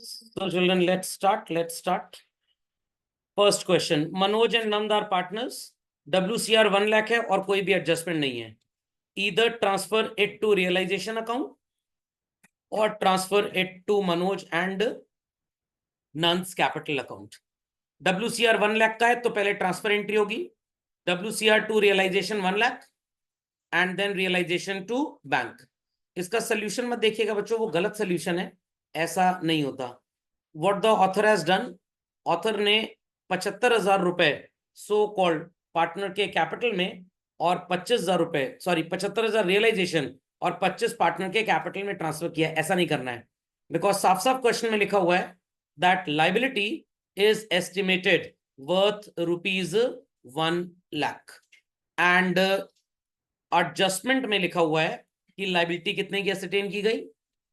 So children, let's start. First question, Manoj and Nand are partners. WCR 1 lakh है और कोई भी adjustment नहीं है. Either transfer it to realization account or transfer it to Manoj and Nand's capital account. WCR 1 lakh का है तो पहले ट्रांसफर एंट्री होगी. WCR to realization 1 lakh and then realization to bank. इसका सोल्यूशन मत देखिएगा बच्चों, वो गलत सोल्यूशन है, ऐसा नहीं होता. What the author has done, author ने 75,000 रुपए सो कॉल्ड पार्टनर के कैपिटल में और 25,000 रुपए 75,000 रियलाइजेशन और 25 पार्टनर के कैपिटल में ट्रांसफर किया. ऐसा नहीं करना है, बिकॉज साफ साफ क्वेश्चन में लिखा हुआ है that liability is estimated worth ₹1 lakh and adjustment में लिखा हुआ है कि लाइबिलिटी कितने की एस्टेन की गई,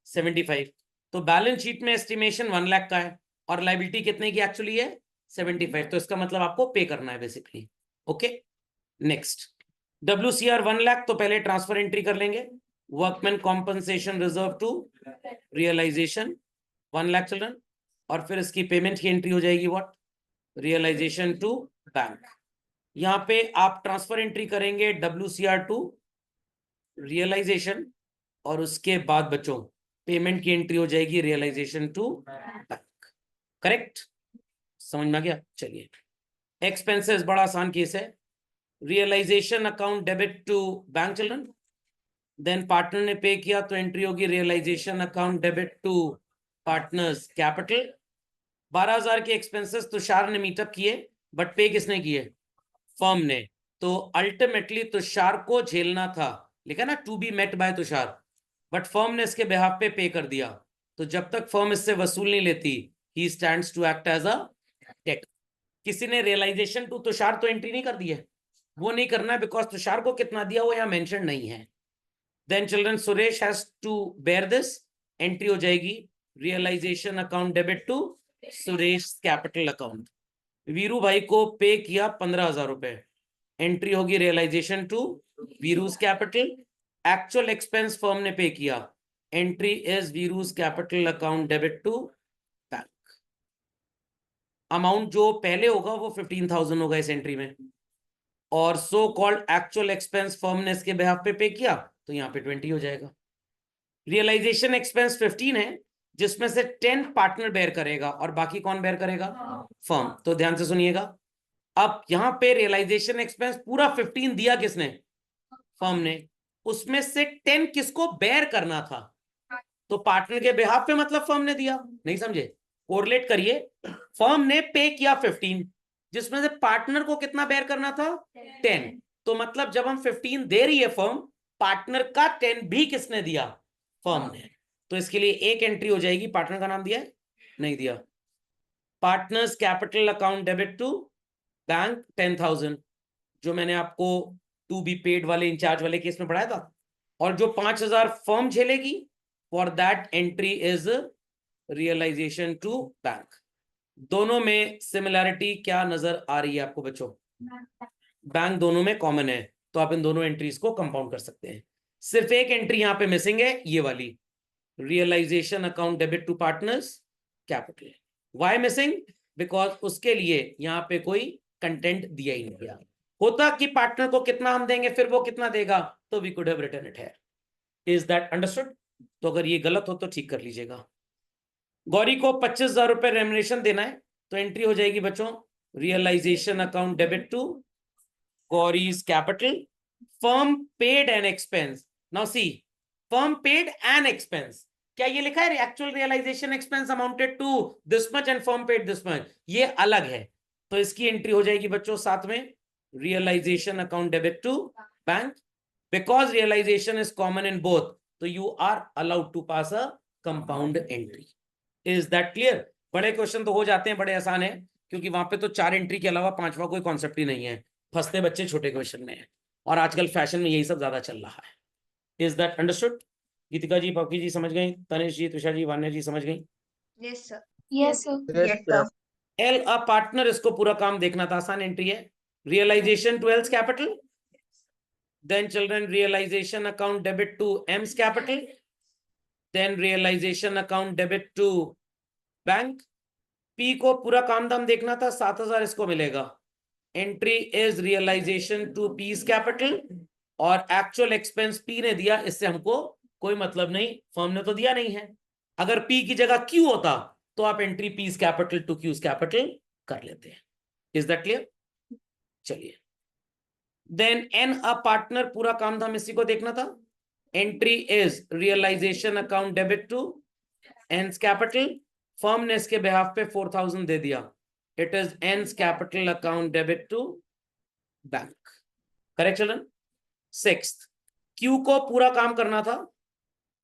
75. तो बैलेंस शीट में एस्टिमेशन 1 लाख का है और लाइबिलिटी कितने की एक्चुअली है, 75. तो इसका मतलब आपको पे करना है basically. Okay, next. WCR 1 lakh तो पहले ट्रांसफर एंट्री कर लेंगे. Workman compensation reserve to realisation 1 lakh children, और फिर इसकी पेमेंट की एंट्री हो जाएगी व्हाट, रियलाइजेशन टू बैंक. यहां पे आप ट्रांसफर एंट्री करेंगे WCR टू रियलाइजेशन और उसके बाद बच्चों पेमेंट की एंट्री हो जाएगी रियलाइजेशन टू बैंक. करेक्ट, समझ में आ गया. चलिए, एक्सपेंसेस बड़ा आसान केस है. Realisation account debit to bank children, then partner ने पे किया तो एंट्री होगी realisation account debit to partners capital. 12,000 के एक्सपेंसेस तुषार ने मीटअप किए, बट पे किसने किए, फर्म ने. तो अल्टीमेटली तुषार को झेलना था, लिखा ना to be met by Tushar, but firm ने इसके बिहाफ पे कर दिया. तो जब तक फर्म इससे वसूल नहीं लेती, he stands to act as a debt. किसी ने रियलाइजेशन टू तुषार तो एंट्री नहीं कर दी है, वो नहीं करना है बिकॉज तुषार को कितना दिया वो यहाँ मेंशन नहीं है. Then children Suresh has to bear this, entry हो जाएगी realisation account debit to Suresh capital account. Veeru भाई को पे किया 15,000 रुपए, एंट्री होगी realisation to Veeru's capital. Actual expense firm ने पे किया, entry is Veeru's capital account debit to bank. Amount जो पहले होगा वो 15,000 होगा इस एंट्री में, और so called actual expense firm ने इसके बिहाफ पे किया तो यहाँ पे 20 हो जाएगा. रियलाइजेशन एक्सपेंस 15 है, जिसमें से 10 पार्टनर बेयर करेगा और बाकी कौन बेयर करेगा, फर्म. तो ध्यान से सुनिएगा, अब यहां पे रियलाइजेशन एक्सपेंस पूरा 15 दिया किसने, फर्म ने. उसमें से 10 किसको बेयर करना था, तो पार्टनर के बिहाफ पे मतलब फर्म ने दिया. नहीं समझे, कोरिलेट करिए. फर्म ने पे किया 15, जिसमें से पार्टनर को कितना बेयर करना था, 10. तो मतलब जब हम 15 दे रही है फर्म, पार्टनर का 10 भी किसने दिया, फर्म ने. तो इसके लिए एक एंट्री हो जाएगी, पार्टनर का नाम दिया है, नहीं दिया. Partners capital account debit to bank 10,000, जो मैंने आपको टू बी पेड वाले इंचार्ज वाले केस में पढ़ाया था. और जो 5,000 फर्म झेलेगी, for that entry is realisation to bank. दोनों में सिमिलैरिटी क्या नजर आ रही है आपको बच्चों, बैंक दोनों में कॉमन है, तो आप इन दोनों एंट्रीज को कंपाउंड कर सकते हैं. सिर्फ एक एंट्री यहां पे मिसिंग है, ये वाली realisation account debit to partners capital. Why missing, because उसके लिए यहां पे कोई कंटेंट दिया ही नहीं गया. होता कि पार्टनर को कितना हम देंगे फिर वो कितना देगा, तो we could have written it here. Is that understood. तो अगर ये गलत हो तो ठीक कर लीजिएगा. गौरी को 25,000 रुपए रेम्युनरेशन देना है, तो एंट्री हो जाएगी बच्चों realisation account debit to Gauri's capital. Firm paid an expense. Now see, firm paid an expense, क्या ये लिखा है actual realisation expense amounted to this much and firm paid this much, ये अलग है. तो इसकी एंट्री हो जाएगी बच्चों साथ में realisation account debit to bank. Because realisation is common in both, तो you are allowed to pass a compound entry. Is that clear. बड़े क्वेश्चन तो हो जाते हैं, बड़े आसान है, क्योंकि वहां पे तो 4 एंट्री के अलावा 5वां कोई कॉन्सेप्ट ही नहीं है. फंसते बच्चे छोटे क्वेश्चन में है, और आजकल फैशन में यही सब ज्यादा चल रहा है. Is that understood. Geetika ji, पक्की जी समझ गई, तनिष जी, तुषार जी, वान्या जी समझ गई. Yes sir. Yes sir. Yes sir. L a partner, इसको पूरा काम देखना था, आसान एंट्री है. Realisation to L's capital, then children realisation account debit to M's capital, then realization account debit to bank P को पूरा काम दाम देखना था, 7,000 इसको मिलेगा। Entry is realisation to P's capital, और एक्चुअल एक्सपेंस पी ने दिया, इससे हमको कोई मतलब नहीं, फर्म ने तो दिया नहीं है। अगर पी की जगह क्यू होता तो आप entry P's capital to Q's capital कर लेते हैं। Is that clear? चलिए, देन एन अ पार्टनर, पूरा काम धाम इसी को देखना था। Entry is realisation account debit to N's capital, firm ने इसके बिहाफ पे 4,000 दे दिया, it is N's capital account debit to bank. Correct children? Sixth, Q को पूरा काम करना था,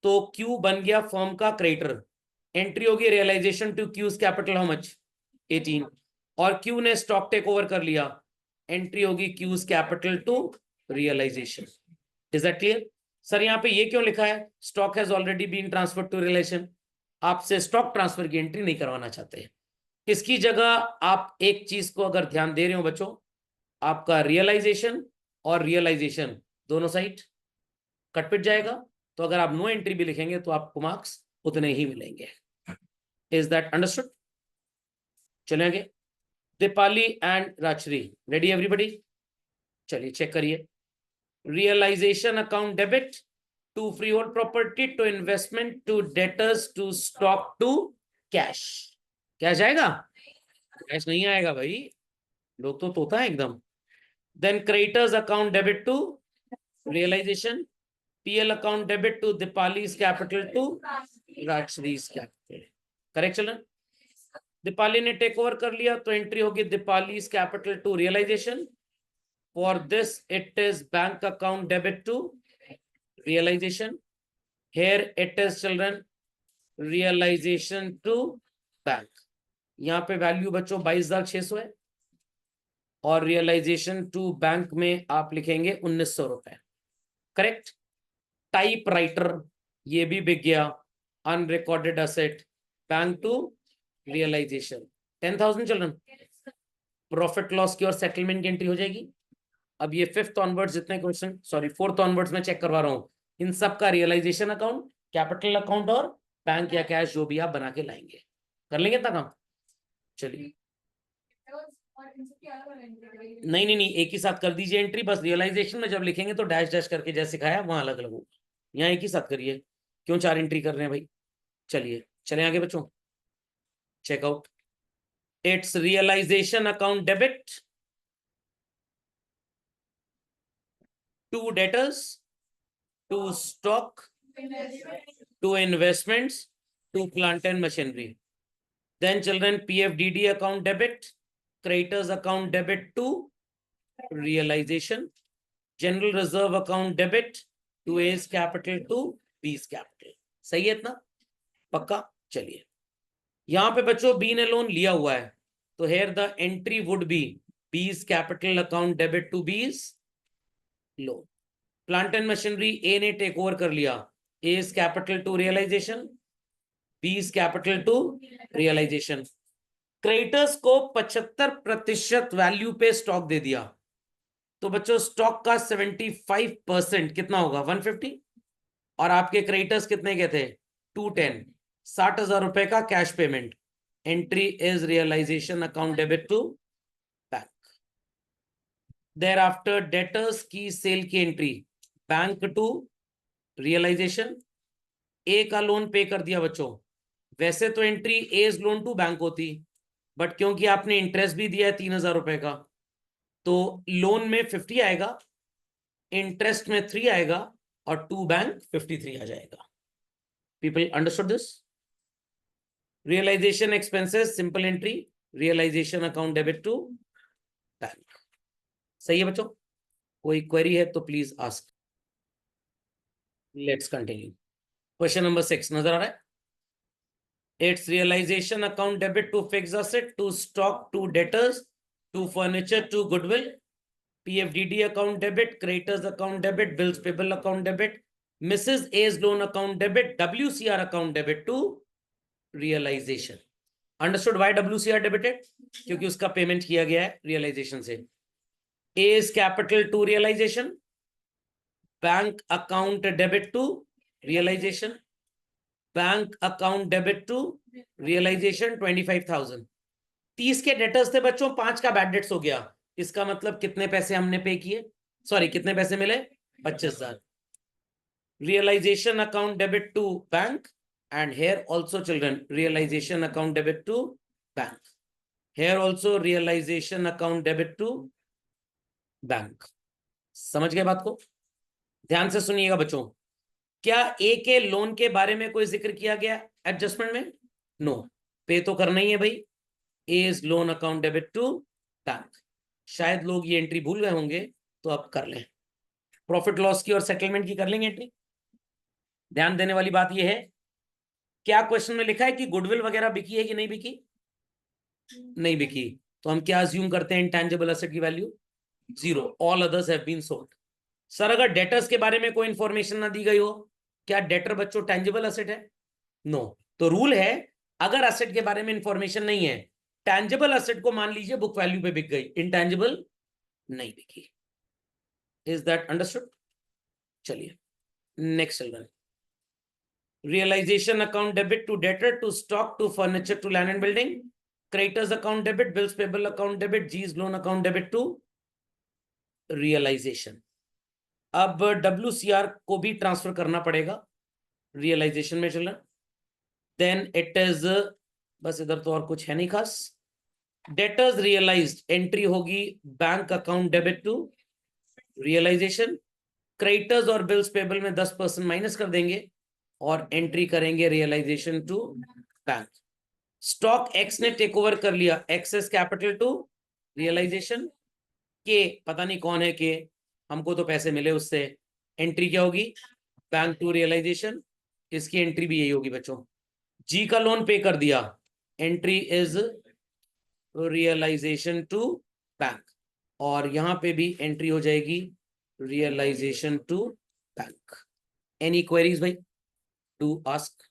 तो क्यू बन गया फर्म का क्रेडिटर। एंट्री होगी realisation to Q's capital, how much? 18, और क्यू ने स्टॉक टेक ओवर कर लिया, एंट्री होगी Q's capital to realisation. Is that clear? Sir यहाँ पे ये क्यों लिखा है? Stock has already been transfer to realisation, आपसे स्टॉक ट्रांसफर की एंट्री नहीं करवाना चाहते हैं। इसकी जगह आप एक चीज को अगर ध्यान दे रहे हो बच्चों, आपका रियलाइजेशन और रियलाइजेशन दोनों साइड कट पिट जाएगा, तो अगर आप नो एंट्री भी लिखेंगे तो आपको मार्क्स उतने ही मिलेंगे। Is that understood? चलेंगे, Deepali and Rajshree, ready everybody? चलिए चेक करिए। Realisation account debit to freehold property to investment to debtors to stock to cash. क्या जाएगा? कैश नहीं आएगा भाई, लोग तो तोता है एकदम। Then creditors account debit to realisation, PL account debit to Deepali's capital to Rajshree's capital. Correct children? Deepali ने टेक ओवर कर लिया, तो एंट्री होगी Deepali's capital to realisation. For this it is bank account debit to realisation, here it is children realisation to bank. यहाँ पे value बच्चों 22,600 है, और रियलाइजेशन टू बैंक में आप लिखेंगे 1,900 रुपए। करेक्ट? टाइप राइटर, ये भी बिक गया, unrecorded asset, bank to realisation 10,000 children. Profit loss की और सेटलमेंट की एंट्री हो जाएगी। अब ये फिफ्थ ऑनवर्ड्स जितने क्वेश्चन, सॉरी फोर्थ ऑनवर्ड्स में चेक करवा रहा हूं, इन सब का रियलाइजेशन अकाउंट, कैपिटल अकाउंट और बैंक या कैश जो भी आप बना के लाएंगे। कर लेंगे इतना काम? चलिए, नहीं नहीं नहीं, एक ही साथ कर दीजिए एंट्री, बस रियलाइजेशन में जब लिखेंगे तो डैश डैश करके जैसे सिखाया वहां अलग अलग होगा, यहाँ एक ही साथ करिए, क्यों 4 एंट्री कर रहे हैं भाई। चलिए चले आगे बच्चों, check out. It's realisation account debit to debtors to stock to investments to plant and machinery. Then children PFDD account debit, creditors account debit to realisation, general reserve account debit to A's capital to B's capital. सही है इतना? पक्का? चलिए, यहां पे बच्चों B ने loan लिया हुआ है, तो here the entry would be B's capital account debit to B's loan. Plant and machinery A ने टेक ओवर कर लिया, A's capital to realisation, B's capital to realisation. Creditors को 75% वैल्यू पे स्टॉक दे दिया, तो बच्चों स्टॉक का 75% कितना होगा? 150, और आपके क्रेडिटर्स कितने के थे? 210, 60,000 रुपए का cash payment. Entry is realisation account debit to bank. There after debtors की सेल की entry, bank to realisation, A का लोन पे कर दिया बच्चों। वैसे तो entry A's loan to bank होती, बट क्योंकि आपने इंटरेस्ट भी दिया है 3,000 रुपए का, तो लोन में 50 आएगा, इंटरेस्ट में 3 आएगा, और टू बैंक 53 आ जाएगा। People understood this? Realisation expenses simple entry, realisation account debit to bank. सही है बच्चों? कोई क्वेरी है तो please ask. Let's continue. Question number 6 नजर आ रहा है? It's realisation account debit to fix asset to stock to debtors to furniture to goodwill, PFDD account debit, creditors account debit, bills payable account debit, Mrs A's loan account debit, WCR account debit to realisation. Understood why WCR debited? क्योंकि उसका payment किया गया है realisation से। A's capital to realisation, bank account debit to realisation, bank account debit to realisation 25,000। 30 के debtors थे बच्चों, 5 का बैड डेट्स हो गया। इसका मतलब कितने पैसे हमने पे किए, सॉरी कितने पैसे मिले, 25,000। Realisation account debit to bank, and here also children realization account debit to bank, here also realization account debit to bank। समझ गए बात को? ध्यान से सुनिएगा बच्चों, क्या ए के लोन के बारे में कोई जिक्र किया गया एडजस्टमेंट में? नो, पे तो करना ही है भाई। A is loan account debit to bank. शायद लोग ये एंट्री भूल गए होंगे, तो अब कर लें। प्रॉफिट लॉस की और सेटलमेंट की कर लेंगे एंट्री। ध्यान देने वाली बात यह है, क्या क्वेश्चन में लिखा है कि गुडविल वगैरह बिकी है कि नहीं बिकी? नहीं बिकी, तो हम क्या अज्यूम करते हैं इंटेंजिबल एसेट की value 0, all others have been sold. Sir अगर डेटर्स के बारे में कोई इंफॉर्मेशन ना दी गई हो, क्या डेटर बच्चों टेंजिबल एसेट है? नो। तो रूल है, अगर एसेट के बारे में इंफॉर्मेशन नहीं है, टेंजिबल एसेट को मान लीजिए बुक वैल्यू पे बिक गई, इंटेंजिबल नहीं बिकी। Is that understood? चलिए next children, realization account debit to debtor to stock to furniture to land and building, creditors account debit, bills payable account debit, G's loan account debit to realization। अब WCR को भी transfer करना पड़ेगा realisation में चलना। Then it is, बस इधर तो और कुछ है नहीं खास। डेटर्स रियलाइज्ड एंट्री होगी bank account debit to realisation, creditors और बिल्स पेबल में 10% माइनस कर देंगे और एंट्री करेंगे realisation to bank. Stock X ने टेक ओवर कर लिया, एक्सेस कैपिटल टू रियलाइजेशन। के पता नहीं कौन है के, हमको तो पैसे मिले उससे, एंट्री क्या होगी, बैंक टू रियलाइजेशन। इसकी एंट्री भी यही होगी बच्चों। जी का लोन पे कर दिया, entry is realisation to bank, और यहां पे भी एंट्री हो जाएगी realisation to bank. Any queries भाई to ask?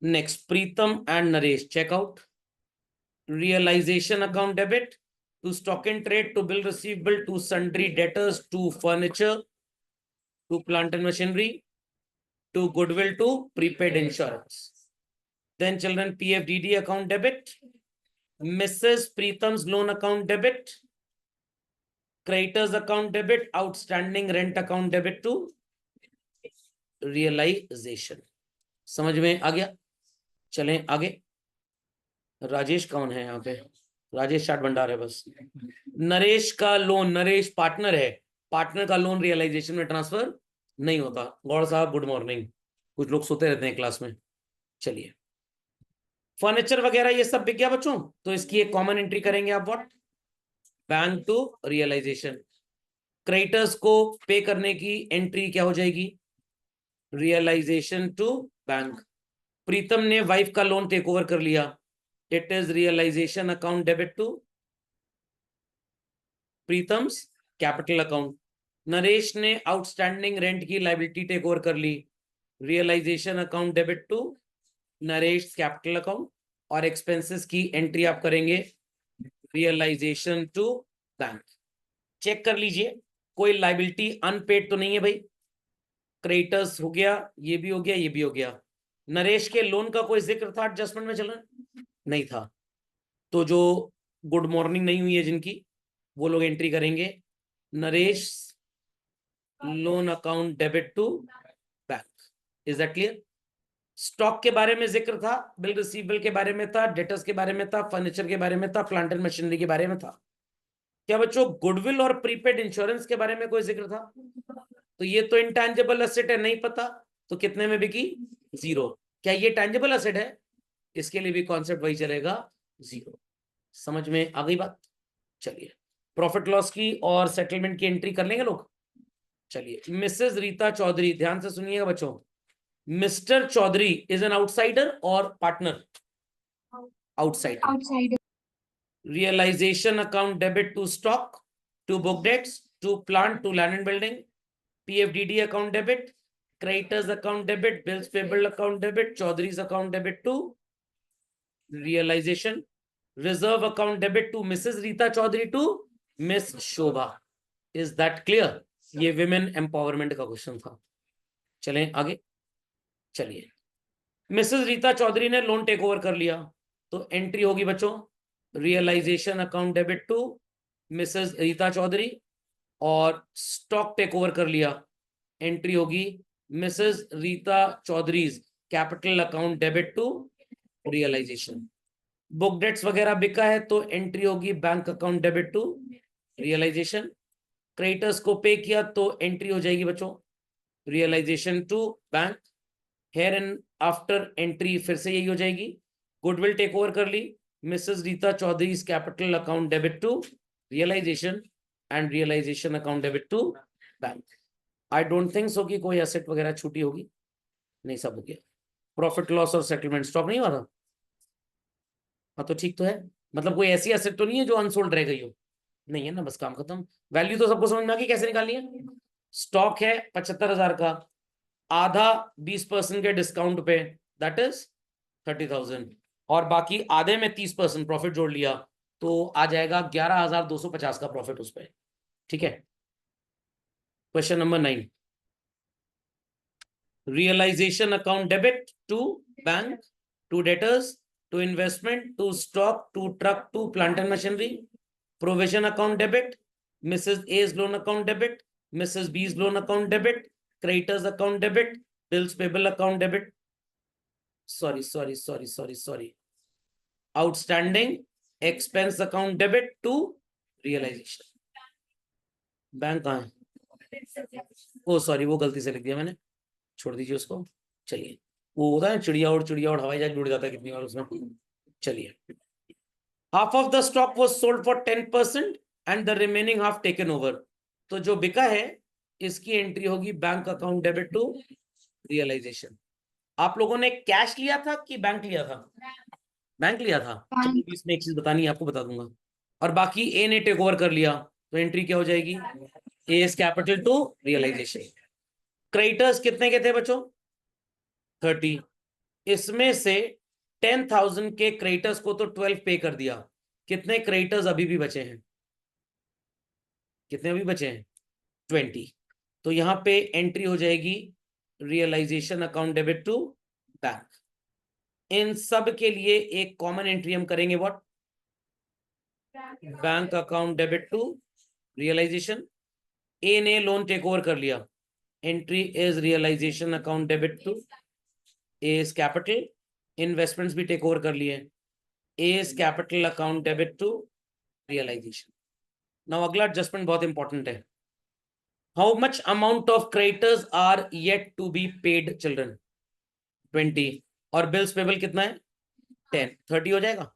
Next, Preetham and Naresh, check out realization account debit to stock in trade, to bill receivable, to sundry debtors, to furniture, to plant and machinery, to goodwill, to prepaid insurance. Then children, PFDD account debit, Mrs. Preetham's loan account debit, creditors account debit, outstanding rent account debit to realisation. समझ में आ गया? चलें आगे। राजेश कौन है यहाँ पे? राजेश चाट भंडार है बस। नरेश का लोन, नरेश पार्टनर है, पार्टनर का लोन रियलाइजेशन में ट्रांसफर नहीं होता। गौड़ साहब गुड मॉर्निंग, कुछ लोग सोते रहते हैं क्लास में। चलिए, फर्नीचर वगैरह ये सब बिक गया बच्चों, तो इसकी एक कॉमन एंट्री करेंगे आप, what, bank to realisation. Creditors को पे करने की एंट्री क्या हो जाएगी, रियलाइजेशन टू बैंक। प्रीतम ने वाइफ का लोन टेक ओवर कर लिया, it is realisation account debit to Pritam's capital account. Naresh ने आउटस्टैंडिंग रेंट की लायबिलिटी टेक ओवर कर ली, realisation account debit to Naresh capital account, और एक्सपेंसेस की एंट्री आप करेंगे रियलाइजेशन टू बैंक। चेक कर लीजिए कोई लायबिलिटी अनपेड तो नहीं है भाई। क्रेडिटर्स हो गया, ये भी हो गया, ये भी हो गया। नरेश के लोन का कोई जिक्र था एडजस्टमेंट में चलना? नहीं था। तो जो गुड मॉर्निंग नहीं हुई है जिनकी, वो लोग एंट्री करेंगे Naresh loan account debit to bank. Is that clear? Stock के बारे में जिक्र था, बिल रिसीवेबल के बारे में था, डेटर्स के बारे में था, फर्नीचर के बारे में था, प्लांट एंड मशीनरी के बारे में था। क्या बच्चों गुडविल और प्रीपेड इंश्योरेंस के बारे में कोई जिक्र था? तो ये तो इंटेंजिबल एसेट है, नहीं पता, तो कितने में बिकी, 0। क्या ये टेंजिबल एसेट है? इसके लिए भी कॉन्सेप्ट वही चलेगा, 0। समझ में आ गई बात? चलिए, प्रॉफिट लॉस की और सेटलमेंट की एंट्री कर लेंगे लोग। चलिए, मिसेस रीता चौधरी, ध्यान से सुनिएगा बच्चों। Mister Chaudhary is an outsider और partner? Outsider. Realisation account debit to stock, to book debts, to plant, to land and building, PFDD account debit, creditors account debit, bills payable account debit, Chaudhry's account debit to realization, reserve account debit to Mrs. Rita Chaudhary to Miss Shobha। Is that clear? ये women empowerment का question था। चलें आगे। चलिए, Mrs Rita Chaudhary ने loan take over कर लिया, तो एंट्री होगी बच्चों realisation account debit to mrs Rita Chaudhary, और स्टॉक टेक ओवर कर लिया, एंट्री होगी mrs Rita Chaudhary's capital account debit to realisation. Book debts वगैरह बिका है तो एंट्री होगी bank account debit to realisation. Creditors को पे किया तो एंट्री हो जाएगी बच्चों realisation to bank. Here and after entry फिर से यही हो जाएगी, गुडविल टेक ओवर कर ली, mrs Rita Chaudhary capital account debit to realisation and realisation account debit to bank. I don't think so कि कोई एसेट वगैरह छूटी होगी, नहीं सब हो गया। प्रॉफिट लॉस और सेटलमेंट स्टॉक नहीं हुआ था, हाँ तो ठीक तो है, मतलब कोई ऐसी एसेट तो नहीं है जो अनसोल्ड रह गई हो, नहीं है ना, बस काम खत्म। वैल्यू तो सबको समझ में आ गई कैसे निकालनी है। स्टॉक है 75,000 का, आधा 20% के डिस्काउंट पे दैट इज 30,000, और बाकी आधे में 30% प्रॉफिट जोड़ लिया तो आ जाएगा 11,250 का प्रॉफिट उस पर। ठीक है, question number 9, realisation account debit to bank, to debtors, to investment, to stock, to truck, to plant and machinery. Provision account debit, Mrs A's loan account debit, Mrs B's loan account debit, creditors account debit, bills payable account debit, sorry, outstanding expense account debit to realisation. Bank कहाँ है, ओ sorry वो गलती से लिख दिया मैंने, छोड़ दीजिए उसको। चलिए, वो होता है चिड़िया और हवाई जहाज जुड़ जाता है कितनी बार उसमें। चलिए, half of the stock was sold for 10% and the remaining half taken over. तो जो बिका है इसकी एंट्री होगी bank account debit to realisation. आप लोगों ने कैश लिया था कि बैंक लिया था, बैंक लिया था, चलिए इसमें एक चीज बतानी है आपको, बता दूंगा। और बाकी ए ने टेक ओवर कर लिया तो एंट्री क्या हो जाएगी, A is capital to realisation. Creditors कितने के थे बच्चों, 30, इसमें से 10,000 के क्रेडिटर्स को तो 12 पे कर दिया, कितने क्रेडिटर्स अभी भी बचे हैं, कितने अभी बचे हैं 20, तो यहां पे एंट्री हो जाएगी realisation account debit to bank. इन सब के लिए एक कॉमन एंट्री हम करेंगे, what, bank account debit to realisation. A ने लोन टेक ओवर कर लिया, entry is realisation account debit to A is capital, investments भी टेक ओवर कर लिए, A is capital account debit to realisation. Now अगला adjustment बहुत important है, how much amount of creditors are yet to be paid children, 20, और bills payable कितना है 10, 30 हो जाएगा।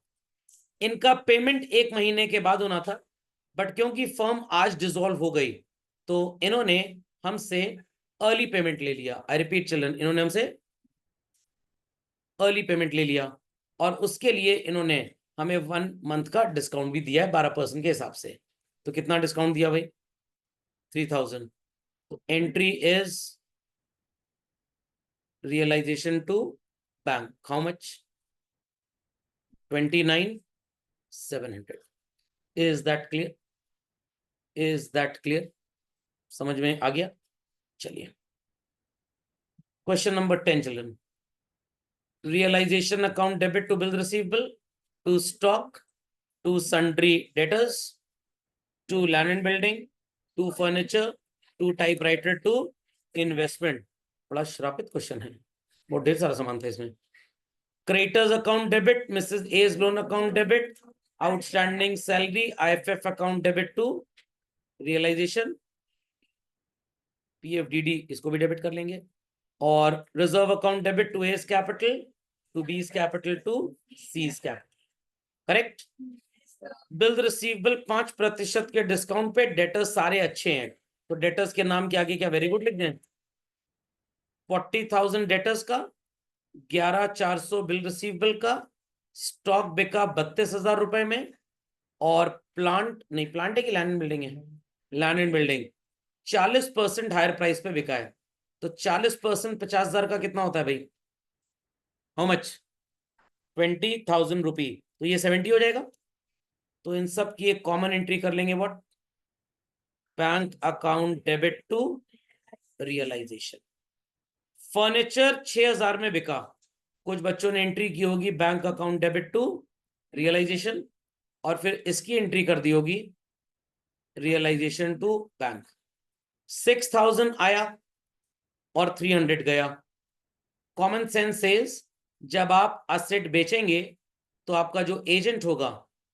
इनका पेमेंट 1 महीने के बाद होना था, बट क्योंकि फर्म आज डिसॉल्व हो गई तो इन्होंने हमसे अर्ली पेमेंट ले लिया। आई रिपीट चिल्ड्रन, इन्होंने हमसे अर्ली पेमेंट ले लिया, और उसके लिए इन्होंने हमें 1 मंथ का डिस्काउंट भी दिया है 12% के हिसाब से। तो कितना डिस्काउंट दिया भाई, 3,000। तो entry is realisation to bank, how much, 29,700। Is that clear, is that clear, समझ में आ गया। चलिए, question number 10 children, realization account debit to bill receivable, to stock, to sundry debtors, to land and building, to furniture, to typewriter, to investment। बड़ा श्रापित question है, बहुत ढेर सारा सामान था इसमें। Creditors account debit, Mrs A's loan account debit, outstanding salary IFF account debit to realisation, PFDD इसको भी डेबिट कर लेंगे, और reserve account debit to A's capital, to B's capital, to C's capital. Correct. Bill receivable 5% के discount पे, debtors सारे अच्छे हैं तो डेटर्स के नाम के आगे क्या वेरी गुड लिख दें, 40,000 डेटर्स का, 11,400 बिल रिसीवेबल का, स्टॉक बिका 32,000 रुपए में, और प्लांट नहीं, प्लांट है कि लैंड एंड बिल्डिंग है, land and building 40% higher price पे बिका है। तो 40% 50,000 का कितना होता है भाई, हाउ मच, 20,000 रुपी, तो ये 70 हो जाएगा। तो इन सब की एक कॉमन एंट्री कर लेंगे, what, bank account debit to realisation. Furniture 6000 में बिका, कुछ बच्चों ने एंट्री की होगी bank account debit to realisation, और फिर इसकी एंट्री कर दी होगी रियलाइजेशन टू बैंक। 6000 आया और 300 गया। कॉमन सेंस सेज जब आप असेट बेचेंगे तो आपका जो एजेंट होगा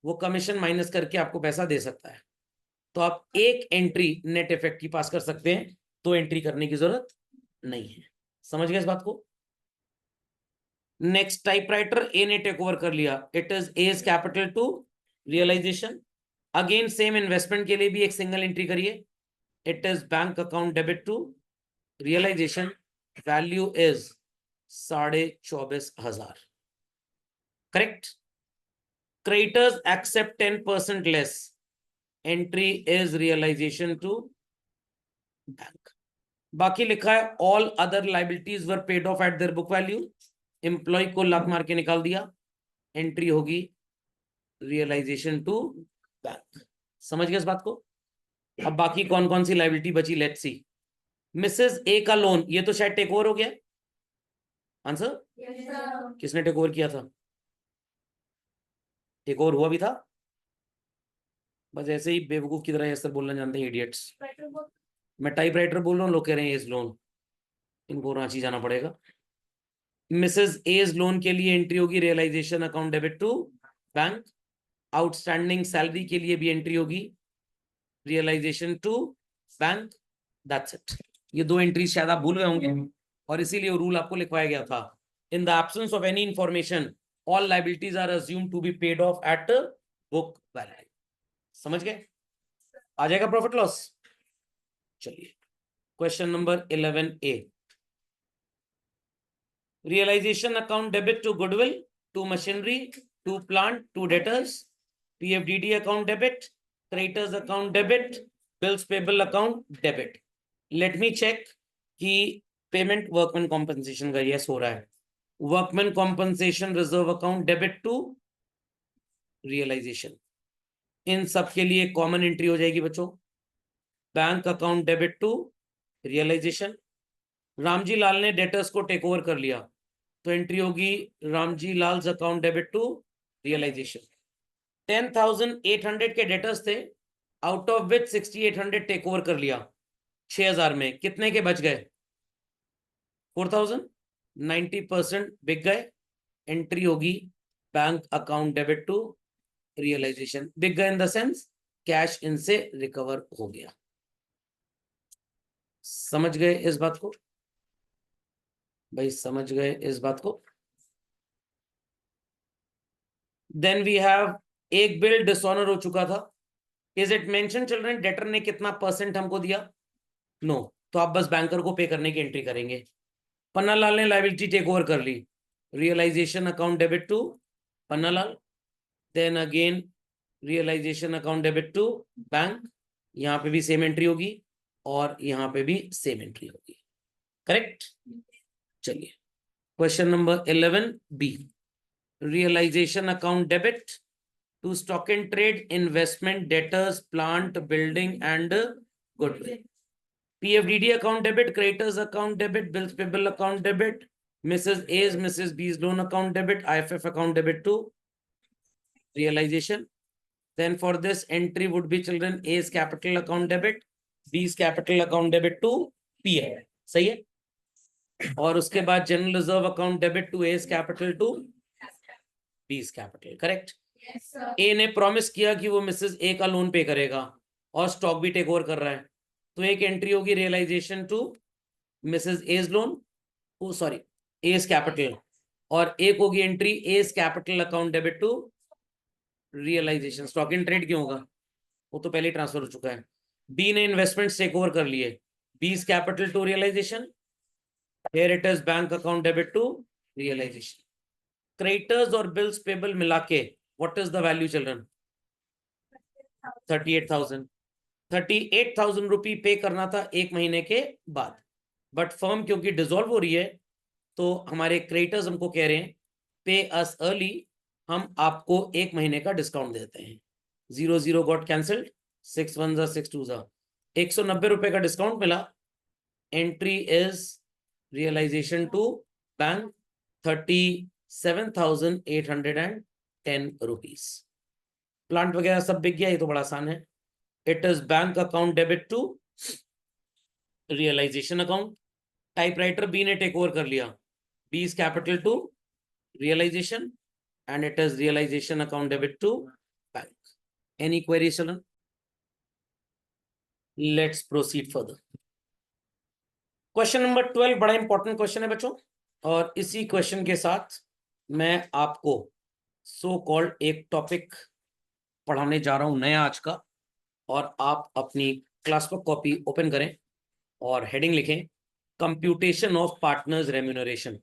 वो कमीशन माइनस करके आपको पैसा दे सकता है, तो आप एक एंट्री नेट इफेक्ट की पास कर सकते हैं, दो एंट्री करने की जरूरत नहीं है। समझ गए इस बात को? नेक्स्ट, टाइपराइटर ए ने टेक ओवर कर लिया, it is A's capital to realisation. Again same investment के लिए भी एक सिंगल एंट्री करिए, it is bank account debit to realisation, value is 24,500। Correct. Creditors accept 10% less, entry is realisation to bank. बाकी लिखा है all other liabilities were paid off at their book value, employ को लात मार के निकाल दिया, एंट्री होगी रियलाइजेशन टू बैंक। समझ गए इस बात को? अब बाकी कौन कौन सी लाइबिलिटी बची, लेट्स सी। मिसेस ए का लोन, ये तो शायद टेक ओवर हो गया। आंसर? किसने टेक ओवर किया था? टेक ओवर हुआ भी था? बस ऐसे ही बेवकूफ की तरह ये सब बोलना जानते हैं, इडियट्स। मैं टाइपराइटर बोल रहा हूँ, लोग कह रहे हैं एज लोन, इनको रांची जाना पड़ेगा। मिसेस एज लोन के लिए एंट्री होगी realisation account debit to bank. Outstanding salary के लिए भी एंट्री होगी realisation to bank. That's it. ये दो एंट्री शायद आप भूल गए होंगे और इसीलिए रूल आपको लिखवाया गया था, in the absence of any information all liabilities are assumed to be paid off at book value. समझ गए? आ जाएगा प्रॉफिट लॉस। चलिए question number 11A, realisation account debit to goodwill, to machinery, to plant, to debtors, PFDD account debit, creditors account debit, bills payable account debit. Let me check कि payment workman compensation का yes हो रहा है। Workman compensation reserve account debit to realisation, इन सब के लिए common entry हो जाएगी बच्चों, bank account debit to realisation. Ramji Lal ने डेटर्स को टेक ओवर कर लिया, तो एंट्री होगी Ramji Lal account debit to realisation. 10,800 के डेटर्स थे, out of which 6,800 take over कर लिया। 6,000 में कितने के बच गए? 4,000। 90% बिक गए, एंट्री होगी bank account debit to realisation. बिक गए इन द सेंस कैश इनसे रिकवर हो गया। समझ गए इस बात को भाई? समझ गए इस बात को? देन वी हैव एक बिल डिसऑनर हो चुका था। Is it mention children debtor ने कितना परसेंट हमको दिया? नो तो आप बस बैंकर को पे करने की एंट्री करेंगे। पन्नालाल ने लायबिलिटी टेक ओवर कर ली, realisation account debit to Pannalal, then again realisation account debit to bank, यहां पे भी सेम एंट्री होगी और यहां पे भी सेम एंट्री होगी। करेक्ट। चलिए question number 11B, realisation account debit to stock and trade, investment, debtors, plant, building and goodwill. PFDD account debit, creditors account debit, bills payable account debit, Mrs. A's, Mrs. B's loan account debit, IFF account debit to realization. Then for this entry would be children A's capital account debit, B's capital account debit to PA. सही है? और उसके बाद general reserve account debit to A's capital to B's capital. Correct? A ने promise किया कि वो Mrs A का लोन पे करेगा और स्टॉक भी टेक ओवर कर रहा है, तो एक एंट्री होगी realisation to mrs A's loan, oh sorry A's capital, और एक होगी entry A's capital account debit to realisation. Stock in trade क्यों होगा? वो तो पहले ही ट्रांसफर हो चुका है। बी ने इन्वेस्टमेंट टेक ओवर कर लिए, B's capital to realisation, here it is bank account debit to realisation. Creditors और बिल्स पेबल मिला के what is the value children? 38,000। 38,000 rupee पे करना था एक महीने के बाद, बट फर्म क्योंकि डिसॉल्व हो रही है तो हमारे क्रेडिटर्स हमको कह रहे हैं पे अस अर्ली, हम आपको एक महीने का डिस्काउंट देते हैं। 0 गॉट कैंसल्ड, 6 1 6 2 190 रुपए का डिस्काउंट मिला, entry is realisation to bank 37,810 rupees. Plant वगैरह सब बिक गया, ये तो बड़ा आसान है। It is bank account debit to realisation account. Typewriter B ने टेक ओवर कर लिया, B is capital to realisation and it is realization account debit to bank. Any queries, children? Let's proceed further. Question number 12 बड़ा important question है बच्चों, और इसी question के साथ मैं आपको सो कॉल्ड एक टॉपिक पढ़ाने जा रहा हूं नया आज का, और आप अपनी क्लास वर्क कॉपी ओपन करें और हेडिंग लिखें कंप्यूटेशन ऑफ पार्टनर्स रेम्यूनरेशन।